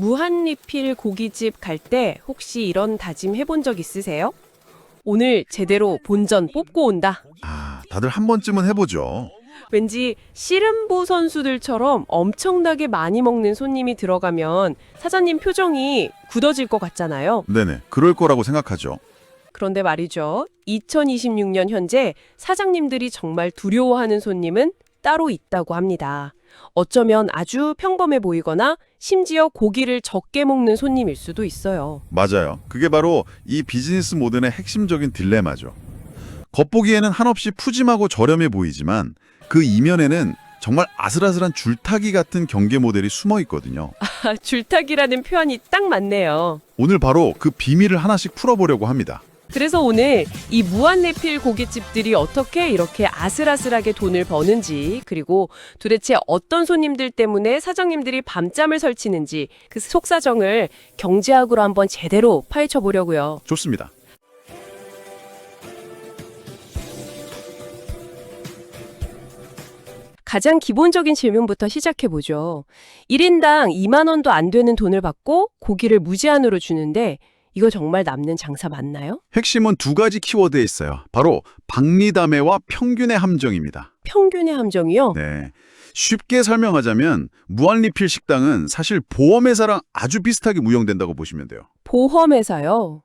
무한리필 고깃집 갈 때 혹시 이런 다짐 해본 적 있으세요? 오늘 제대로 본전 뽑고 온다. 다들 한 번쯤은 해보죠. 왠지 씨름부 선수들처럼 엄청나게 많이 먹는 손님이 들어가면 사장님 표정이 굳어질 것 같잖아요. 네네, 그럴 거라고 생각하죠. 그런데 말이죠. 2026년 현재 사장님들이 정말 두려워하는 손님은 따로 있다고 합니다. 어쩌면 아주 평범해 보이거나 심지어 고기를 적게 먹는 손님일 수도 있어요. 맞아요. 그게 바로 이 비즈니스 모델의 핵심적인 딜레마죠. 겉보기에는 한없이 푸짐하고 저렴해 보이지만 그 이면에는 정말 아슬아슬한 줄타기 같은 경계 모델이 숨어 있거든요. 줄타기라는 표현이 딱 맞네요. 오늘 바로 그 비밀을 하나씩 풀어보려고 합니다. 그래서 오늘 이 무한리필 고깃집들이 어떻게 이렇게 아슬아슬하게 돈을 버는지, 그리고 도대체 어떤 손님들 때문에 사장님들이 밤잠을 설치는지 그 속사정을 경제학으로 한번 제대로 파헤쳐 보려고요. 좋습니다. 가장 기본적인 질문부터 시작해 보죠. 1인당 2만 원도 안 되는 돈을 받고 고기를 무제한으로 주는데 이거 정말 남는 장사 맞나요? 핵심은 두 가지 키워드에 있어요. 바로 박리담회와 평균의 함정입니다. 평균의 함정이요? 네. 쉽게 설명하자면 무한리필 식당은 사실 보험회사랑 아주 비슷하게 운영된다고 보시면 돼요. 보험회사요?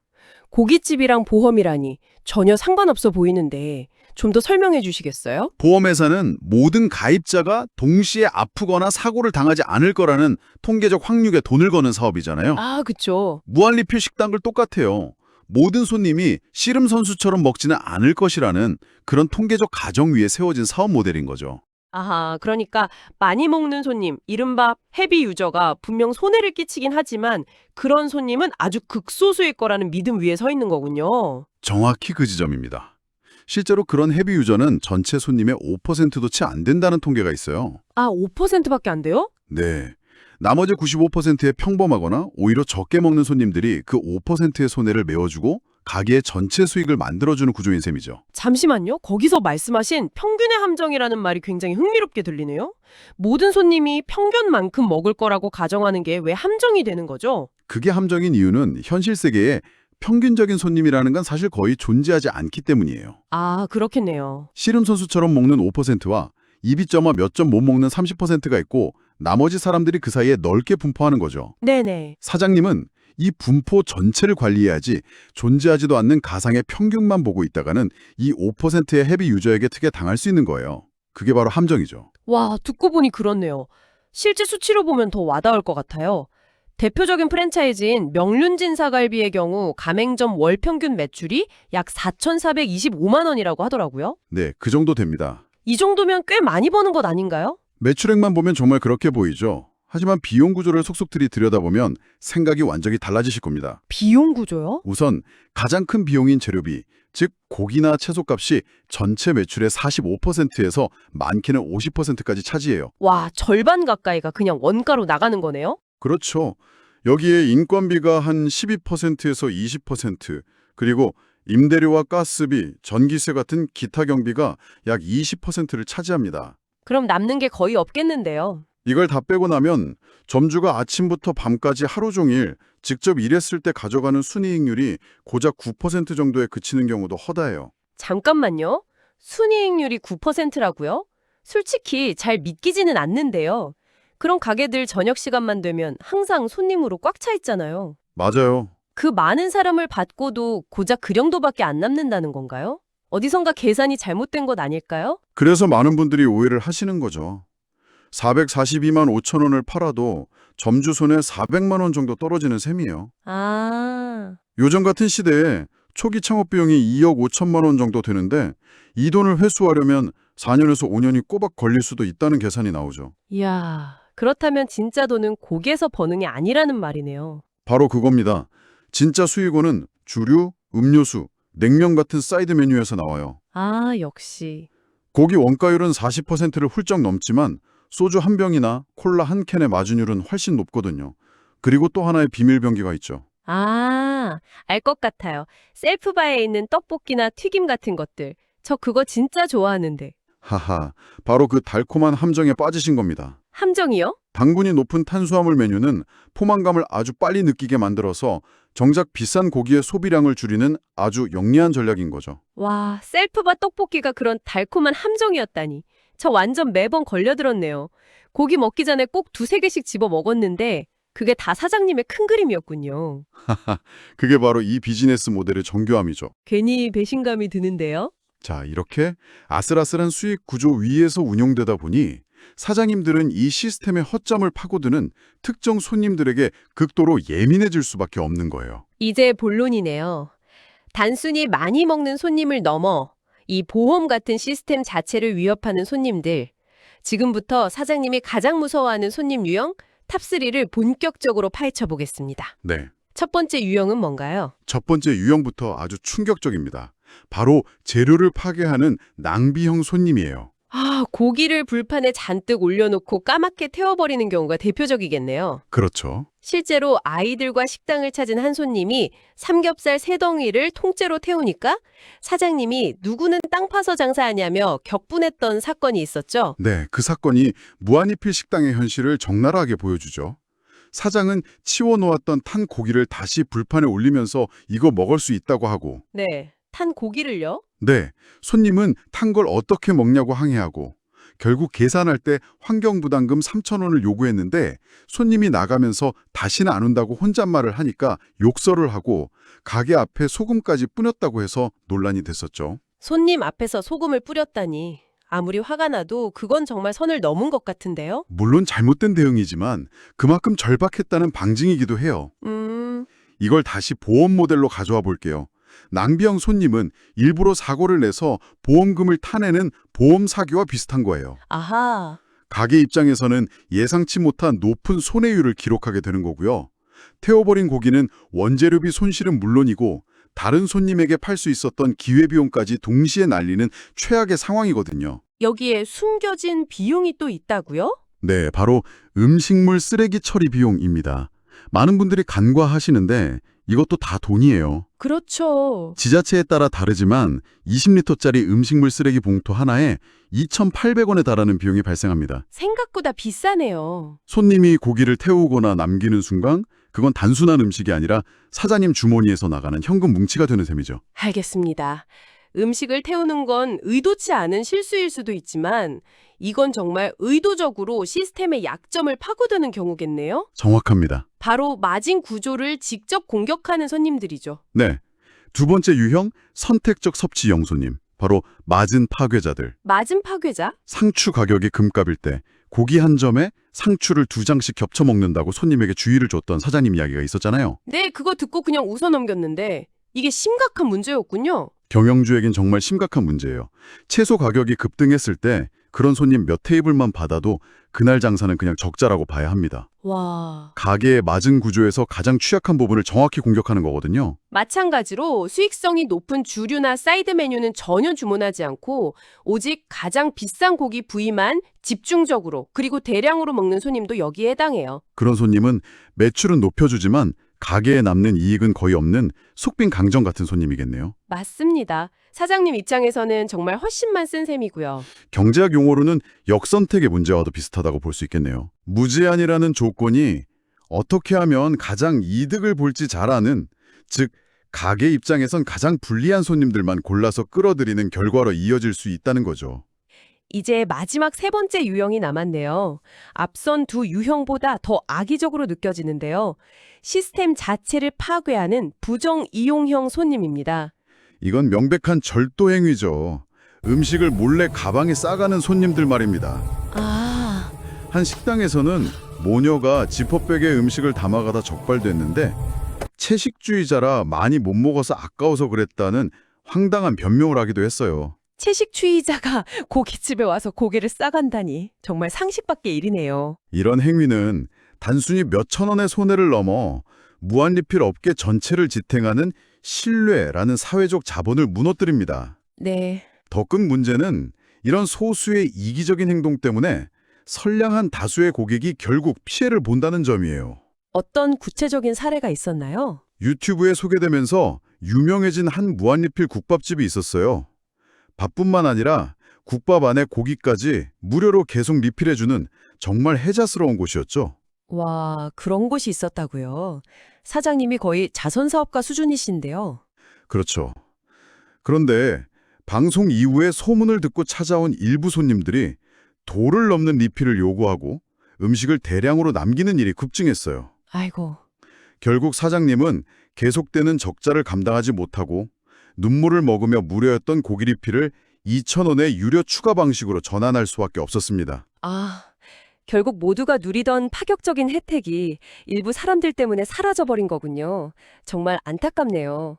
고깃집이랑 보험이라니 전혀 상관없어 보이는데 좀 더 설명해 주시겠어요? 보험회사는 모든 가입자가 동시에 아프거나 사고를 당하지 않을 거라는 통계적 확률에 돈을 거는 사업이잖아요. 아, 그쵸. 무한리필 식당들 똑같아요. 모든 손님이 씨름 선수처럼 먹지는 않을 것이라는 그런 통계적 가정 위에 세워진 사업 모델인 거죠. 아하, 그러니까 많이 먹는 손님, 이른바 헤비 유저가 분명 손해를 끼치긴 하지만 그런 손님은 아주 극소수일 거라는 믿음 위에 서 있는 거군요. 정확히 그 지점입니다. 실제로 그런 헤비 유저는 전체 손님의 5%도 채 안 된다는 통계가 있어요. 아, 5%밖에 안 돼요? 네. 나머지 95%의 평범하거나 오히려 적게 먹는 손님들이 그 5%의 손해를 메워주고 가게의 전체 수익을 만들어주는 구조인 셈이죠. 잠시만요. 거기서 말씀하신 평균의 함정이라는 말이 굉장히 흥미롭게 들리네요. 모든 손님이 평균만큼 먹을 거라고 가정하는 게 왜 함정이 되는 거죠? 그게 함정인 이유는 현실 세계에 평균적인 손님이라는 건 사실 거의 존재하지 않기 때문이에요. 아, 그렇겠네요. 씨름 선수처럼 먹는 5%와 입이 점아 몇 점 못 먹는 30%가 있고 나머지 사람들이 그 사이에 넓게 분포하는 거죠. 네네. 사장님은 이 분포 전체를 관리해야지 존재하지도 않는 가상의 평균만 보고 있다가는 이 5%의 헤비 유저에게 특혜 당할 수 있는 거예요. 그게 바로 함정이죠. 와, 듣고 보니 그렇네요. 실제 수치로 보면 더 와닿을 것 같아요. 대표적인 프랜차이즈인 명륜진 사갈비의 경우 가맹점 월 평균 매출이 약 4,425만 원이라고 하더라고요. 네, 그 정도 됩니다. 이 정도면 꽤 많이 버는 것 아닌가요? 매출액만 보면 정말 그렇게 보이죠. 하지만 비용 구조를 속속들이 들여다보면 생각이 완전히 달라지실 겁니다. 비용 구조요? 우선 가장 큰 비용인 재료비, 즉 고기나 채소값이 전체 매출의 45%에서 많게는 50%까지 차지해요. 와, 절반 가까이가 그냥 원가로 나가는 거네요? 그렇죠. 여기에 인건비가 한 12%에서 20%, 그리고 임대료와 가스비, 전기세 같은 기타 경비가 약 20%를 차지합니다. 그럼 남는 게 거의 없겠는데요. 이걸 다 빼고 나면 점주가 아침부터 밤까지 하루 종일 직접 일했을 때 가져가는 순이익률이 고작 9% 정도에 그치는 경우도 허다해요. 잠깐만요. 순이익률이 9%라고요? 솔직히 잘 믿기지는 않는데요. 그런 가게들 저녁 시간만 되면 항상 손님으로 꽉 차 있잖아요. 맞아요. 그 많은 사람을 받고도 고작 그 정도밖에 안 남는다는 건가요? 어디선가 계산이 잘못된 것 아닐까요? 그래서 많은 분들이 오해를 하시는 거죠. 442만 5천 원을 팔아도 점주 손에 400만 원 정도 떨어지는 셈이에요. 아, 요즘 같은 시대에 초기 창업 비용이 2억 5천만 원 정도 되는데 이 돈을 회수하려면 4년에서 5년이 꼬박 걸릴 수도 있다는 계산이 나오죠. 이야, 그렇다면 진짜 돈은 고기에서 버는 게 아니라는 말이네요. 바로 그겁니다. 진짜 수익원은 주류, 음료수, 냉면 같은 사이드 메뉴에서 나와요. 아, 역시. 고기 원가율은 40%를 훌쩍 넘지만 소주 한 병이나 콜라 한 캔의 마진율은 훨씬 높거든요. 그리고 또 하나의 비밀 병기가 있죠. 아, 알 것 같아요. 셀프바에 있는 떡볶이나 튀김 같은 것들. 저 그거 진짜 좋아하는데. 하하, 바로 그 달콤한 함정에 빠지신 겁니다. 함정이요? 당분이 높은 탄수화물 메뉴는 포만감을 아주 빨리 느끼게 만들어서 정작 비싼 고기의 소비량을 줄이는 아주 영리한 전략인 거죠. 와, 셀프바 떡볶이가 그런 달콤한 함정이었다니. 저 완전 매번 걸려들었네요. 고기 먹기 전에 꼭 두세 개씩 집어 먹었는데 그게 다 사장님의 큰 그림이었군요. 그게 바로 이 비즈니스 모델의 정교함이죠. 괜히 배신감이 드는데요. 자, 이렇게 아슬아슬한 수익 구조 위에서 운용되다 보니 사장님들은 이 시스템의 허점을 파고드는 특정 손님들에게 극도로 예민해질 수밖에 없는 거예요. 이제 본론이네요. 단순히 많이 먹는 손님을 넘어 이 보험 같은 시스템 자체를 위협하는 손님들. 지금부터 사장님이 가장 무서워하는 손님 유형 탑3를 본격적으로 파헤쳐 보겠습니다. 네. 첫 번째 유형은 뭔가요? 첫 번째 유형부터 아주 충격적입니다. 바로 재료를 파괴하는 낭비형 손님이에요. 아, 고기를 불판에 잔뜩 올려놓고 까맣게 태워버리는 경우가 대표적이겠네요. 그렇죠. 실제로 아이들과 식당을 찾은 한 손님이 삼겹살 3덩이를 통째로 태우니까 사장님이 누구는 땅 파서 장사하냐며 격분했던 사건이 있었죠. 네, 그 사건이 무한리필 식당의 현실을 적나라하게 보여주죠. 사장은 치워놓았던 탄 고기를 다시 불판에 올리면서 이거 먹을 수 있다고 하고, 네, 탄 고기를요? 네, 손님은 탄 걸 어떻게 먹냐고 항의하고, 결국 계산할 때 환경부담금 3,000원을 요구했는데 손님이 나가면서 다시는 안 온다고 혼잣말을 하니까 욕설을 하고 가게 앞에 소금까지 뿌렸다고 해서 논란이 됐었죠. 손님 앞에서 소금을 뿌렸다니. 아무리 화가 나도 그건 정말 선을 넘은 것 같은데요? 물론 잘못된 대응이지만 그만큼 절박했다는 방증이기도 해요. 이걸 다시 보험 모델로 가져와 볼게요. 낭비형 손님은 일부러 사고를 내서 보험금을 타내는 보험 사기와 비슷한 거예요. 아하. 가게 입장에서는 예상치 못한 높은 손해율을 기록하게 되는 거고요. 태워버린 고기는 원재료비 손실은 물론이고 다른 손님에게 팔 수 있었던 기회비용까지 동시에 날리는 최악의 상황이거든요. 여기에 숨겨진 비용이 또 있다고요? 네, 바로 음식물 쓰레기 처리 비용입니다. 많은 분들이 간과하시는데 이것도 다 돈이에요. 그렇죠. 지자체에 따라 다르지만 20리터짜리 음식물 쓰레기 봉투 하나에 2,800원에 달하는 비용이 발생합니다. 생각보다 비싸네요. 손님이 고기를 태우거나 남기는 순간 그건 단순한 음식이 아니라 사장님 주머니에서 나가는 현금 뭉치가 되는 셈이죠. 알겠습니다. 음식을 태우는 건 의도치 않은 실수일 수도 있지만 이건 정말 의도적으로 시스템의 약점을 파고드는 경우겠네요. 정확합니다. 바로 마진 구조를 직접 공격하는 손님들이죠. 네. 두 번째 유형, 선택적 섭취 영손님. 바로 마진 파괴자들. 마진 파괴자? 상추 가격이 금값일 때 고기 한 점에 상추를 2장씩 겹쳐 먹는다고 손님에게 주의를 줬던 사장님 이야기가 있었잖아요. 네, 그거 듣고 그냥 웃어 넘겼는데 이게 심각한 문제였군요. 경영주에겐 정말 심각한 문제예요. 채소 가격이 급등했을 때 그런 손님 몇 테이블만 받아도 그날 장사는 그냥 적자라고 봐야 합니다. 와. 가게의 마진 구조에서 가장 취약한 부분을 정확히 공격하는 거거든요. 마찬가지로 수익성이 높은 주류나 사이드 메뉴는 전혀 주문하지 않고 오직 가장 비싼 고기 부위만 집중적으로 그리고 대량으로 먹는 손님도 여기에 해당해요. 그런 손님은 매출은 높여주지만 가게에 남는 이익은 거의 없는 속빈 강정 같은 손님이겠네요. 맞습니다. 사장님 입장에서는 정말 훨씬만 쓴 셈이고요. 경제학 용어로는 역선택의 문제와도 비슷하다고 볼 수 있겠네요. 무제한이라는 조건이 어떻게 하면 가장 이득을 볼지 잘 아는, 즉 가게 입장에선 가장 불리한 손님들만 골라서 끌어들이는 결과로 이어질 수 있다는 거죠. 이제 마지막 세 번째 유형이 남았네요. 앞선 두 유형보다 더 악의적으로 느껴지는데요. 시스템 자체를 파괴하는 부정 이용형 손님입니다. 이건 명백한 절도 행위죠. 음식을 몰래 가방에 싸가는 손님들 말입니다. 아, 한 식당에서는 모녀가 지퍼백에 음식을 담아가다 적발됐는데 채식주의자라 많이 못 먹어서 아까워서 그랬다는 황당한 변명을 하기도 했어요. 채식주의자가 고깃집에 와서 고기를 싸간다니 정말 상식 밖의 일이네요. 이런 행위는 단순히 몇천 원의 손해를 넘어 무한리필 업계 전체를 지탱하는 신뢰라는 사회적 자본을 무너뜨립니다. 네. 더 큰 문제는 이런 소수의 이기적인 행동 때문에 선량한 다수의 고객이 결국 피해를 본다는 점이에요. 어떤 구체적인 사례가 있었나요? 유튜브에 소개되면서 유명해진 한 무한리필 국밥집이 있었어요. 밥뿐만 아니라 국밥 안에 고기까지 무료로 계속 리필해주는 정말 혜자스러운 곳이었죠. 와, 그런 곳이 있었다고요. 사장님이 거의 자선사업가 수준이신데요. 그렇죠. 그런데 방송 이후에 소문을 듣고 찾아온 일부 손님들이 도를 넘는 리필을 요구하고 음식을 대량으로 남기는 일이 급증했어요. 아이고, 결국 사장님은 계속되는 적자를 감당하지 못하고 눈물을 먹으며 무료였던 고기 리필을 2,000원의 유료 추가 방식으로 전환할 수밖에 없었습니다. 아, 결국 모두가 누리던 파격적인 혜택이 일부 사람들 때문에 사라져버린 거군요. 정말 안타깝네요.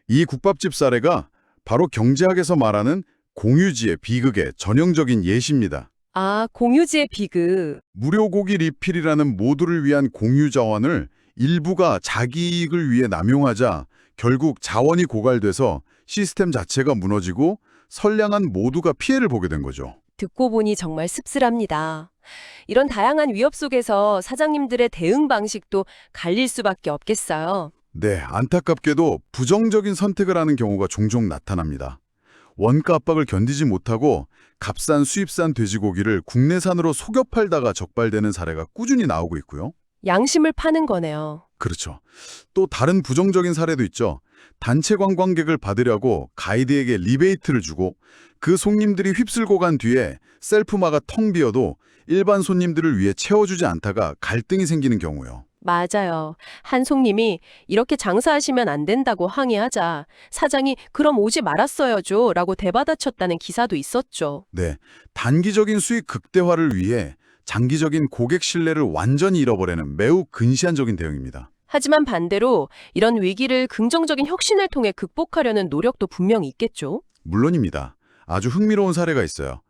이 국밥집 사례가 바로 경제학에서 말하는 공유지의 비극의 전형적인 예시입니다. 아, 공유지의 비극. 무료 고기 리필이라는 모두를 위한 공유 자원을 일부가 자기 이익을 위해 남용하자 결국 자원이 고갈돼서 시스템 자체가 무너지고 선량한 모두가 피해를 보게 된 거죠. 듣고 보니 정말 씁쓸합니다. 이런 다양한 위협 속에서 사장님들의 대응 방식도 갈릴 수밖에 없겠어요. 네, 안타깝게도 부정적인 선택을 하는 경우가 종종 나타납니다. 원가 압박을 견디지 못하고 값싼 수입산 돼지고기를 국내산으로 속여 팔다가 적발되는 사례가 꾸준히 나오고 있고요. 양심을 파는 거네요. 그렇죠. 또 다른 부정적인 사례도 있죠. 단체 관광객을 받으려고 가이드에게 리베이트를 주고 그 손님들이 휩쓸고 간 뒤에 셀프마가 텅 비어도 일반 손님들을 위해 채워주지 않다가 갈등이 생기는 경우요. 맞아요. 한 손님이 이렇게 장사하시면 안 된다고 항의하자 사장이 그럼 오지 말았어야죠 라고 대받아쳤다는 기사도 있었죠. 네, 단기적인 수익 극대화를 위해 장기적인 고객 신뢰를 완전히 잃어버리는 매우 근시안적인 대응입니다. 하지만 반대로 이런 위기를 긍정적인 혁신을 통해 극복하려는 노력도 분명히 있겠죠. 물론입니다. 아주 흥미로운 사례가 있어요.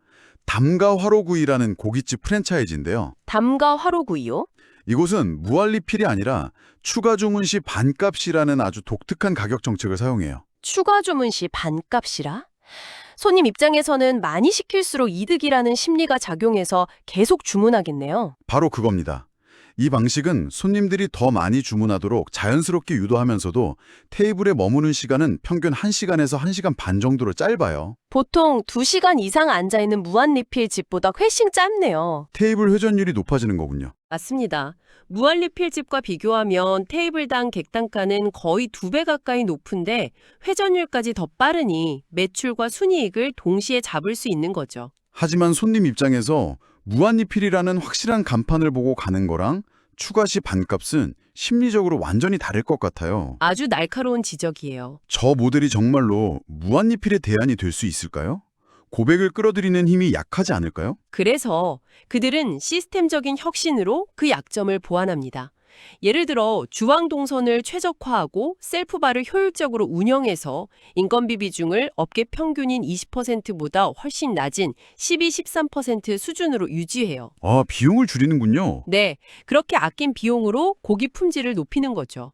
담가 화로구이라는 고깃집 프랜차이즈인데요. 담가 화로구이요? 이곳은 무한리필이 아니라 추가 주문 시 반값이라는 아주 독특한 가격 정책을 사용해요. 추가 주문 시 반값이라? 손님 입장에서는 많이 시킬수록 이득이라는 심리가 작용해서 계속 주문하겠네요. 바로 그겁니다. 이 방식은 손님들이 더 많이 주문하도록 자연스럽게 유도하면서도 테이블에 머무는 시간은 평균 1시간에서 1시간 반 정도로 짧아요. 보통 2시간 이상 앉아있는 무한리필 집보다 훨씬 짧네요. 테이블 회전율이 높아지는 거군요. 맞습니다. 무한리필집과 비교하면 테이블당 객단가는 거의 2배 가까이 높은데 회전율까지 더 빠르니 매출과 순이익을 동시에 잡을 수 있는 거죠. 하지만 손님 입장에서 무한리필이라는 확실한 간판을 보고 가는 거랑 추가 시 반값은 심리적으로 완전히 다를 것 같아요. 아주 날카로운 지적이에요. 저 모델이 정말로 무한리필의 대안이 될 수 있을까요? 고백을 끌어들이는 힘이 약하지 않을까요? 그래서 그들은 시스템적인 혁신으로 그 약점을 보완합니다. 예를 들어 주방 동선을 최적화하고 셀프바를 효율적으로 운영해서 인건비 비중을 업계 평균인 20%보다 훨씬 낮은 12-13% 수준으로 유지해요. 아, 비용을 줄이는군요. 네, 그렇게 아낀 비용으로 고기 품질을 높이는 거죠.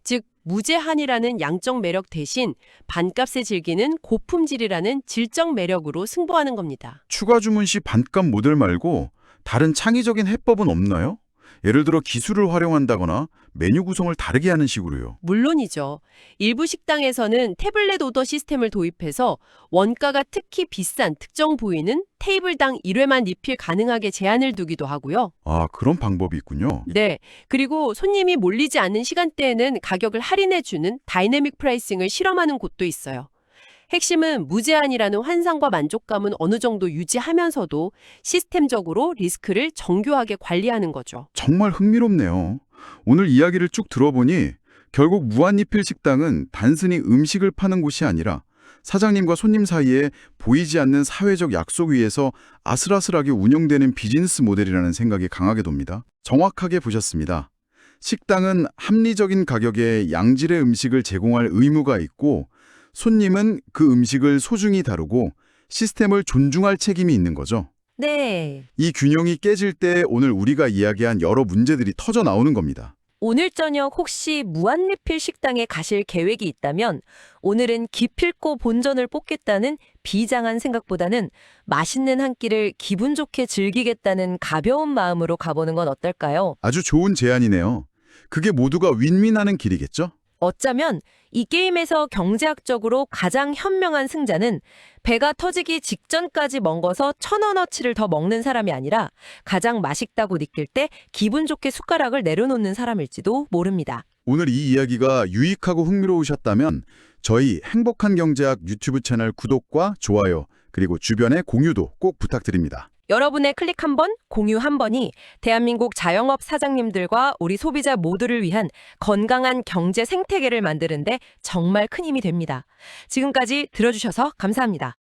즉 무제한이라는 양적 매력 대신 반값에 즐기는 고품질이라는 질적 매력으로 승부하는 겁니다. 추가 주문 시 반값 모델 말고 다른 창의적인 해법은 없나요? 예를 들어 기술을 활용한다거나 메뉴 구성을 다르게 하는 식으로요. 물론이죠. 일부 식당에서는 태블릿 오더 시스템을 도입해서 원가가 특히 비싼 특정 부위는 테이블당 1회만 리필 가능하게 제한을 두기도 하고요. 아, 그런 방법이 있군요. 네. 그리고 손님이 몰리지 않는 시간대에는 가격을 할인해주는 다이내믹 프라이싱을 실험하는 곳도 있어요. 핵심은 무제한이라는 환상과 만족감은 어느 정도 유지하면서도 시스템적으로 리스크를 정교하게 관리하는 거죠. 정말 흥미롭네요. 오늘 이야기를 쭉 들어보니 결국 무한리필 식당은 단순히 음식을 파는 곳이 아니라 사장님과 손님 사이에 보이지 않는 사회적 약속 위에서 아슬아슬하게 운영되는 비즈니스 모델이라는 생각이 강하게 돕니다. 정확하게 보셨습니다. 식당은 합리적인 가격에 양질의 음식을 제공할 의무가 있고 손님은 그 음식을 소중히 다루고 시스템을 존중할 책임이 있는 거죠. 네. 이 균형이 깨질 때 오늘 우리가 이야기한 여러 문제들이 터져 나오는 겁니다. 오늘 저녁 혹시 무한리필 식당에 가실 계획이 있다면 오늘은 기필코 본전을 뽑겠다는 비장한 생각보다는 맛있는 한 끼를 기분 좋게 즐기겠다는 가벼운 마음으로 가보는 건 어떨까요? 아주 좋은 제안이네요. 그게 모두가 윈윈하는 길이겠죠? 어쩌면 이 게임에서 경제학적으로 가장 현명한 승자는 배가 터지기 직전까지 먹어서 1,000원어치를 더 먹는 사람이 아니라 가장 맛있다고 느낄 때 기분 좋게 숟가락을 내려놓는 사람일지도 모릅니다. 오늘 이 이야기가 유익하고 흥미로우셨다면 저희 행복한 경제학 유튜브 채널 구독과 좋아요 그리고 주변에 공유도 꼭 부탁드립니다. 여러분의 클릭 한 번, 공유 한 번이 대한민국 자영업 사장님들과 우리 소비자 모두를 위한 건강한 경제 생태계를 만드는데 정말 큰 힘이 됩니다. 지금까지 들어주셔서 감사합니다.